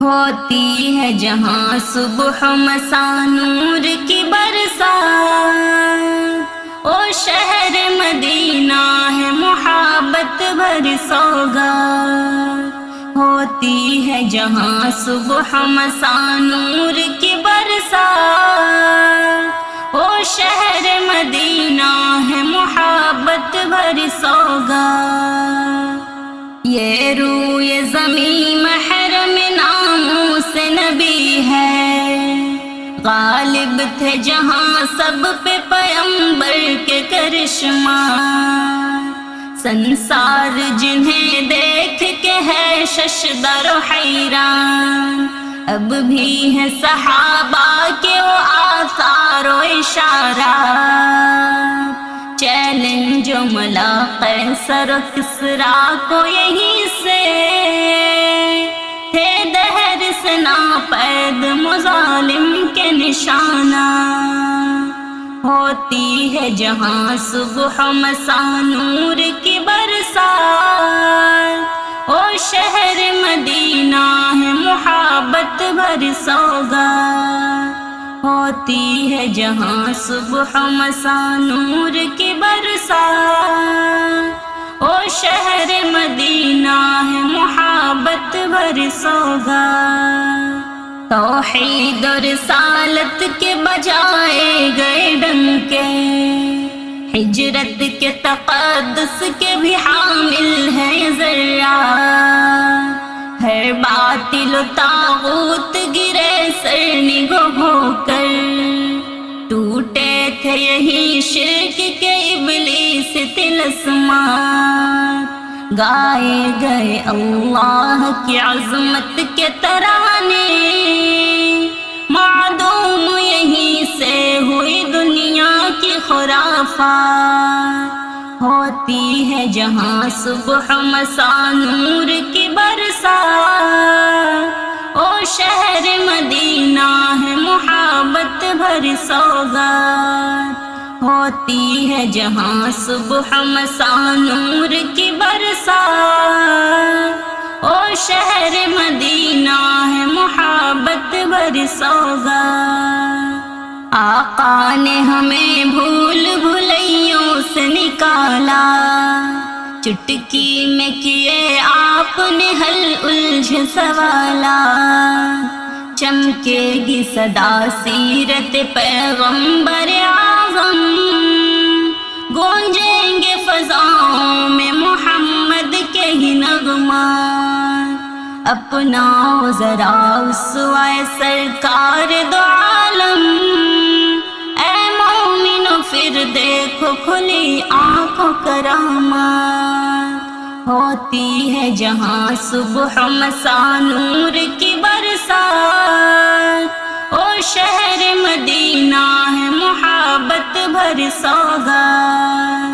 ہوتی ہے جہاں صبح مساء نور کی برسات، او شہر مدینہ ہے محبت بھر سوگات۔ ہوتی ہے جہاں صبح مساء نور کی برسات، او شہر مدینہ ہے محبت بھر سوگات۔ یہ روئے زمین محرم ناموس نبی ہے، غالب تھے جہاں سب پہ پیمبر کے کرشمہ، سنسار جنہیں دیکھ کے ہے ششدر و حیران، اب بھی ہے صحابہ کے وہ آثار و اشارات۔ چیلنج جو ملا قیصر و کسریٰ کو یہیں سے، تھے دہر سے ناپید مظالم کے نشانہ۔ ہوتی ہے جہاں صبح مساء نور کی برسات، او شہر مدینہ ہے محبت بھر سوگات۔ ہوتی ہے جہاں صبح مساء نور کی برسات، او شہر مدینہ ہے محبت بھر سوگات۔ توحید و رسالت کے بجائے گئے ڈنکے، ہجرت کے تقدس کے بھی حامل ہے ذرات۔ ہر باطل و طاغوت گرے سر نگو ہو کر، ٹوٹے تھے یہی شرک کے ابلیس طلسمات۔ گائے گئے اللہ کی عظمت کے ترانے، معدوم یہیں سے ہوئی دنیا کی خرافات۔ ہوتی ہے جہاں صبح مساء نور کی برسات، او شہر مدینہ ہے محبت بھر سوگات۔ ہوتی ہے جہاں صبح مساء نور کی برسات، او شہر مدینہ ہے محبت بھر سوگات۔ آقا نے ہمیں بھول بھلیوں سے نکالا، چٹکی میں کیے آپ نے حل الجھ سوالات۔ چمکے گی صدا سیرت پیغمبر اعظم، گونجیں گے فضاؤں میں محمد کے ہی نغمات۔ اپناؤ ذرا اسوہ سرکار دو عالم، اے مومنو پھر دیکھو کھلی آنکھوں کرامات۔ ہوتی ہے جہاں صبح مساء نور کی برسات، او شہر مدینہ ہے محبت بھر سوگات۔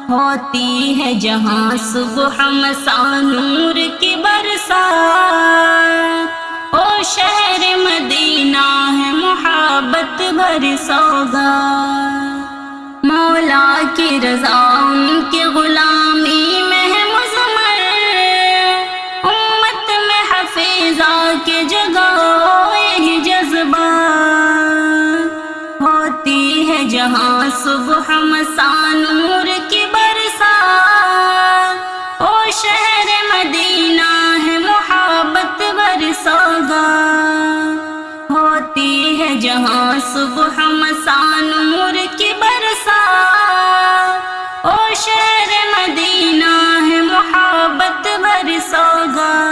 ہوتی ہے جہاں صبح مساء نور کی برسات، او شہر مدینہ ہے محبت بھر سوگات۔ مولا کی رضا ان کی غلامی میں ہے مضمر، امت میں حفیظہ کی جگہ یہی جذبات۔ ہوتی ہے جہاں صبح مساء نور کی برسات، او شہر مدینہ ہے محبت بھر سوگات۔ ہوتی ہے جہاں صبح مساء نور کی برسات، او شہر مدینہ ہے محبت بھر سوگات۔